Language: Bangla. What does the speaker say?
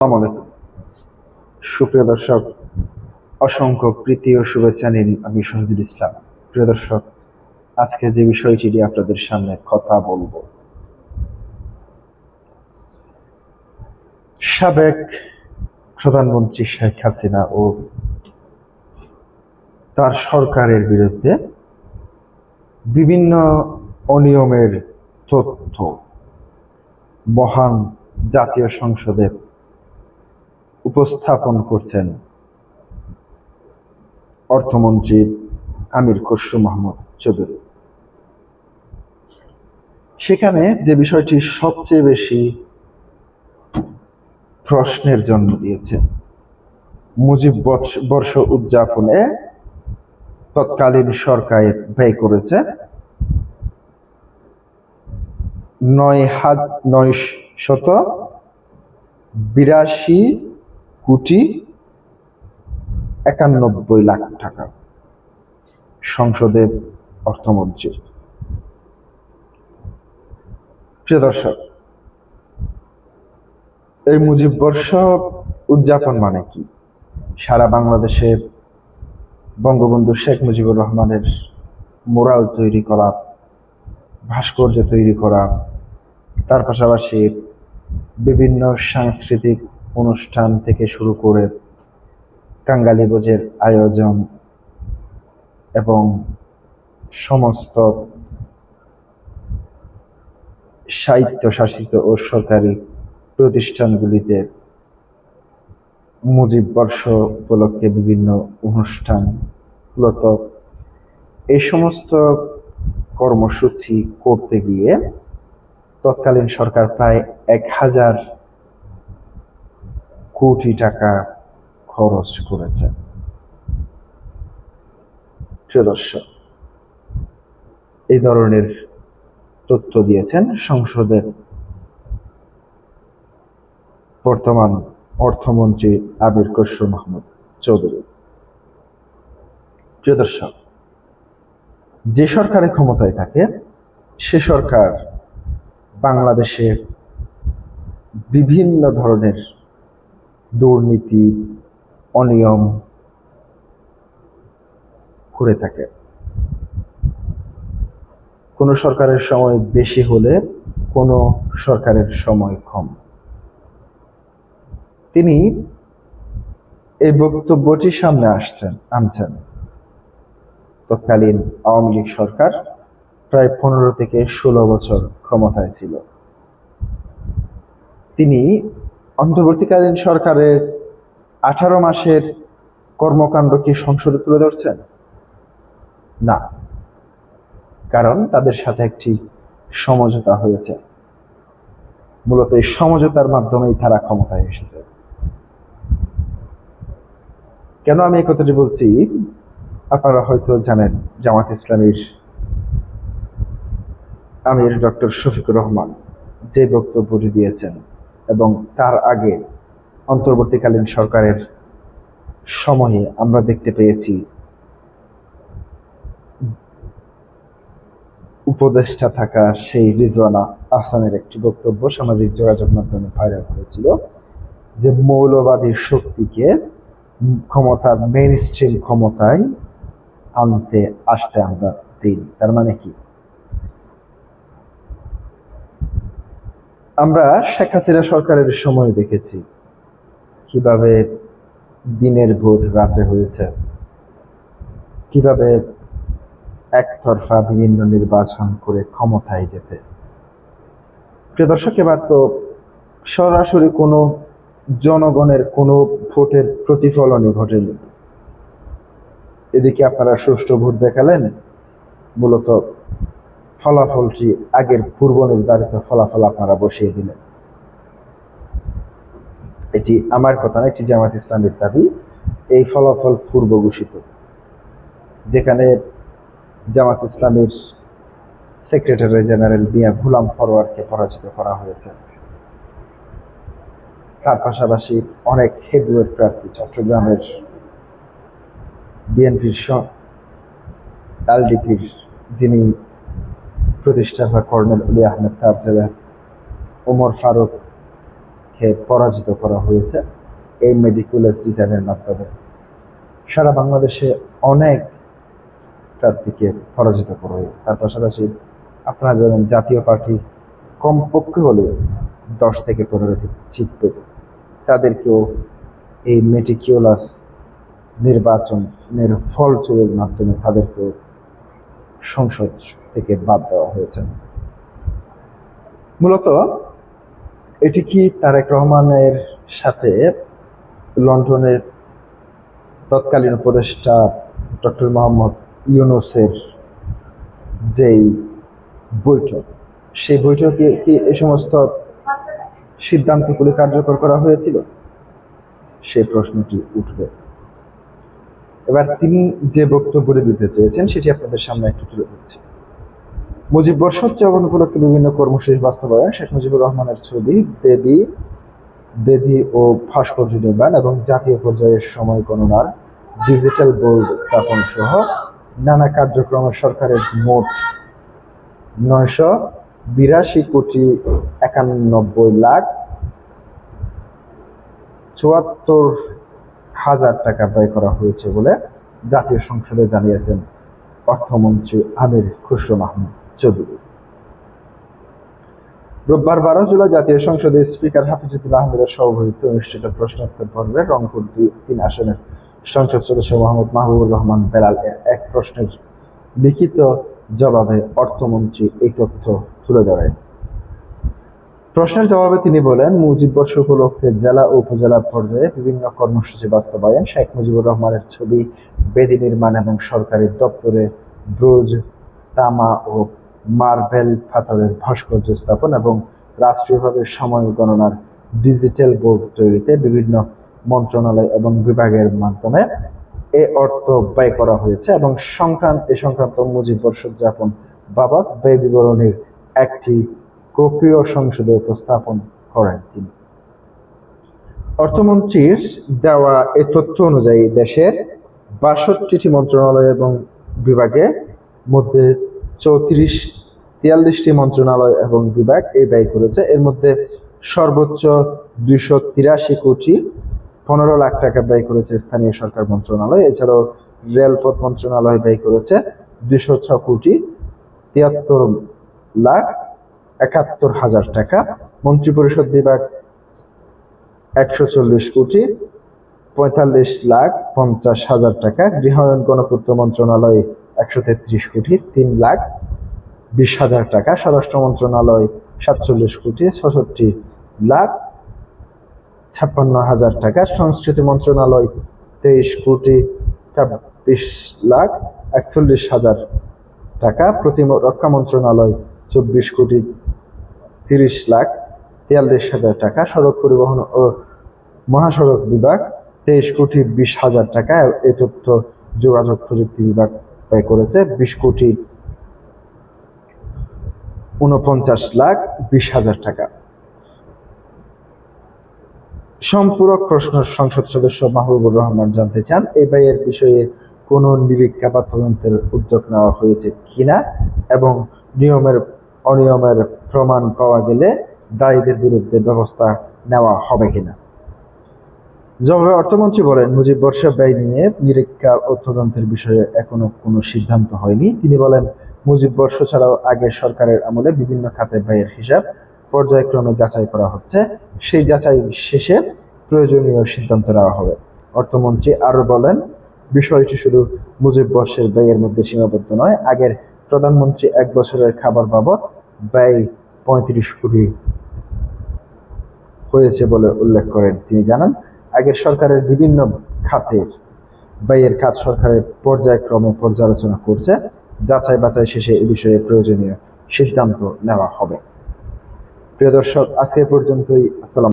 আসসালামু আলাইকুম। সুপ্রিয় দর্শক, অসংখ্য প্রীতি ও শুভেচ্ছা নিন। আমি শহীদুল ইসলাম। প্রিয় দর্শক, আজকে যে বিষয়টি নিয়ে আপনাদের সামনে কথা বলবো, সাবেক প্রধানমন্ত্রী শেখ হাসিনা ও তার সরকারের বিরুদ্ধে বিভিন্ন অনিয়মের তথ্য মহান জাতীয় সংসদে উপস্থাপন করছেন অর্থমন্ত্রী আমির খসরু মাহমুদ চৌধুরী। সেখানে যে বিষয়টি সবচেয়ে বেশি প্রশ্নের জন্ম দিয়েছে, মুজিব বর্ষ উদযাপনে তৎকালীন সরকার ব্যয় করেছে ৯,৯৮,৯,৯১ টাকা। সংসদের অর্থমন্ত্রী। প্রিয় দর্শক, এই মুজিব বর্ষ উদযাপন মানে কি? সারা বাংলাদেশে বঙ্গবন্ধু শেখ মুজিবুর রহমানের মোরাল তৈরি করা, ভাস্কর্য তৈরি করা, তার পাশাপাশি বিভিন্ন সাংস্কৃতিক অনুষ্ঠান থেকে শুরু করে কাঙ্গালি ভোজের আয়োজন এবং সমস্ত স্বায়ত্তশাসিত ও সরকারি প্রতিষ্ঠানগুলিতে মুজিব বর্ষ উপলক্ষে বিভিন্ন অনুষ্ঠান, মূলত এই সমস্ত কর্মসূচি করতে গিয়ে তৎকালীন সরকার প্রায় ১,০০০ কোটি টাকা খরচ করেছে। প্রিয় দর্শক, এই ধরনের তথ্য দিয়েছেন সংসদের বর্তমান অর্থমন্ত্রী আমির খসরু মাহমুদ চৌধুরী। প্রিয় দর্শক, যে সরকারে ক্ষমতায় থাকে সে সরকার বাংলাদেশে বিভিন্ন ধরনের দুর্নীতি, অনিয়ম করে থাকে। কোনো সরকারের সময় বেশি হলে কোনো সরকারের সময় কম। তিনি এই বক্তব্যটি সামনে আনছেন তৎকালীন আওয়ামী লীগ সরকার প্রায় ১৫ থেকে ১৬ বছর ক্ষমতায় ছিল। তিনি অন্তর্বর্তীকালীন সরকারের ১৮ মাসের কর্মকাণ্ড কি সংসদে তুলে ধরছেন? না, কারণ তাদের সাথে একটি সমঝোতা হয়েছে। মূলত এই সমঝোতার মাধ্যমেই তারা ক্ষমতায় এসেছে। কেন আমি এই কথাটি বলছি আপনারা হয়তো জানেন। জামাত ইসলামীর আমির ডক্টর শফিকুর রহমান যে বক্তব্যটি দিয়েছেন এবং তার আগে অন্তর্বর্তীকালীন সরকারের সময়ে আমরা দেখতে পেয়েছি উপদেষ্টা থাকা সেই রিজওয়ানা আহসানের একটি বক্তব্য সামাজিক যোগাযোগ মাধ্যমে ভাইরাল হয়েছিল, যে মৌলবাদী শক্তিকে ক্ষমতার মেইন স্ট্রিম ক্ষমতায় আসতে আমরা দিইনি। তার মানে কি? আমরা শেখ হাসিনা সরকারের সময় দেখেছি কিভাবে দিনের ভোট রাতে হয়েছে, কিভাবে একতরফা বিভিন্ন নির্বাচন করে ক্ষমতায় যেতে। প্রিয় দর্শক, এবার তো সরাসরি কোনো জনগণের কোনো ভোটের প্রতিফলনই ঘটেনি। এদিকে আপনারা সুষ্ঠু ভোট দেখালেন, মূলত ফলাফলটি আগের পূর্ব নির্ধারিত ফলাফল আপনারা বসিয়ে দিলেন। এটি আমার কথা না, এটি জামাত ইসলামের দাবি। এই ফলাফল পূর্ব ঘোষিত, যেখানে জামাত ইসলামের সেক্রেটারি জেনারেল মিয়া গোলাম ফরওয়ার্দকে পরাজিত করা হয়েছে। তার পাশাপাশি অনেক হেভিওয়েট প্রার্থী চট্টগ্রামের বিএনপির এলডিপির যিনি প্রতিষ্ঠাতা কর্নেল উলি আহমেদ তার ছেলে ওমর ফারুক প্রার্থীকে পরাজিত করা হয়েছে এই মেডিকুলাস ডিজাইনের মাধ্যমে। সারা বাংলাদেশে অনেক প্রার্থীকে পরাজিত করা হয়েছে। তার পাশাপাশি আপনারা জানেন জাতীয় পার্টি কমপক্ষে হলেও 10 থেকে 15টি সিট পেত, তাদেরকেও এই মেটিকিউলাস নির্বাচনের ফল চুরির মাধ্যমে তাদেরকেও সংসদ থেকে বাদ দেওয়া হয়েছে। মূলত এটি কি তারেক রহমানের সাথে লন্ডনের তৎকালীন উপদেষ্টা ডক্টর মোহাম্মদ ইউনূসের যেই বৈঠক, সেই বৈঠকে কি এই সমস্ত সিদ্ধান্তগুলি কার্যকর করা হয়েছিল? সেই প্রশ্নটি উঠবে। এবার তিনি যে বক্তব্যটি দিতে চেয়েছেন সেটি আপনাদের সামনে একটু তুলে ধরছি। মুজিব বর্ষ উদযাপন উপলক্ষে বিভিন্ন কর্মসূচি বাস্তবায়ন, শেখ মুজিবুর রহমানের ছবি, বেদি ও ভাস্কর্য নির্মাণ এবং জাতীয় পর্যায়ে সময় গণনার ডিজিটাল বোর্ড স্থাপন সহ নানা কার্যক্রমে সরকারের মোট 982,91,74,000 টাকা ব্যয় করা হয়েছে বলে জাতীয় সংসদে জানিয়েছেন অর্থমন্ত্রী আমির খুসরো মাহমুদ চৌধুরী। রোববার 12 জুলাই জাতীয় সংসদের স্পিকার হাফিজুদ্দিন আহমেদের সভাপতিত্বে অনুষ্ঠিত প্রশ্নোত্তর পর্বে রংপুর 2-3 আসনের সংসদ সদস্য মোহাম্মদ মাহবুবুর রহমান বেলাল এর এক প্রশ্নের লিখিত জবাবে অর্থমন্ত্রী এই তথ্য তুলে ধরেন। প্রশ্নের জবাবে তিনি বলেন, মুজিব বর্ষ উপলক্ষে জেলা ও উপজেলা পর্যায়ে বিভিন্ন কর্মসূচি বাস্তবায়ন, শেখ মুজিবুর রহমানের ছবি, বেদি নির্মাণ এবং সরকারি দপ্তরে ব্রোঞ্জ, তামা ও মার্বেল পাথরের ভাস্কর্য স্থাপন এবং রাষ্ট্রীয়ভাবে সময় গণনার ডিজিটাল বোর্ড তৈরিতে বিভিন্ন মন্ত্রণালয় এবং বিভাগের মাধ্যমে এ অর্থ ব্যয় করা হয়েছে এবং সংক্রান্ত মুজিব বর্ষ উদযাপন বাবদ ব্যয় বিবরণীর একটি কপিও সংসদে উপস্থাপন করেন তিনি। অর্থমন্ত্রীর দেওয়া এই তথ্য অনুযায়ী দেশের 62টি মন্ত্রণালয় এবং বিভাগের মধ্যে 43টি মন্ত্রণালয় এবং বিভাগ এই ব্যয় করেছে। এর মধ্যে সর্বোচ্চ 283 কোটি 15 লাখ টাকা ব্যয় করেছে স্থানীয় সরকার মন্ত্রণালয়। এছাড়াও রেলপথ মন্ত্রণালয় ব্যয় করেছে 206 কোটি 73,71,000 টাকা, মন্ত্রিপরিষদ বিভাগ 140 কোটি 45,50,000 টাকা, গৃহায়ন গণপূর্ত মন্ত্রণালয় 133 কোটি 3,20,000 টাকা, স্বরাষ্ট্র মন্ত্রণালয় 47 কোটি 66,56,000 টাকা, সংস্কৃতি মন্ত্রণালয় 23 কোটি 26,41,000 টাকা, প্রতিরক্ষা মন্ত্রণালয় 24 কোটি 30,43,000 টাকা, সড়ক পরিবহন ও মহাসড়ক বিভাগ 23 কোটি 20,000 টাকা। এই তথ্য যোগাযোগ প্রযুক্তি বিভাগ ব্যয় করেছে 20 কোটি 49,20,000 টাকা। সম্পূরক প্রশ্ন সংসদ সদস্য মাহবুবুর রহমান জানতে চান, এই ব্যয়ের বিষয়ে কোনো নিরীক্ষা বা তদন্তের উদ্যোগ নেওয়া হয়েছে কিনা এবং অনিয়মের প্রমাণ পাওয়া গেলে দায়ীদের বিরুদ্ধে ব্যবস্থা নেওয়া হবে কিনা। জবাবে অর্থমন্ত্রী বলেন, মুজিব বর্ষের ব্যয় নিয়ে নিরীক্ষা ও তদন্তের বিষয়ে এখনো কোনো সিদ্ধান্ত হয়নি। তিনি বলেন, মুজিব বর্ষ ছাড়াও আগের সরকারের আমলে বিভিন্ন খাতে ব্যয়ের হিসাব পর্যায়ক্রমে যাচাই করা হচ্ছে। সেই যাচাই শেষে প্রয়োজনীয় সিদ্ধান্ত নেওয়া হবে। অর্থমন্ত্রী আরও বলেন, বিষয়টি শুধু মুজিব বর্ষের ব্যয়ের মধ্যে সীমাবদ্ধ নয়, আগের প্রধানমন্ত্রী 1 বছরের খাবার বাবদ ব্যয় 35 কোটি হয়েছে বলে উল্লেখ করেন। তিনি জানান, আগের সরকারের বিভিন্ন খাতের ব্যয়ের কাজ সরকারের পর্যায়ক্রমে পর্যালোচনা করছে। যাচাই বাছাই শেষে এ বিষয়ে প্রয়োজনীয় সিদ্ধান্ত নেওয়া হবে। প্রিয় দর্শক, আজকে পর্যন্তই। আসসালাম।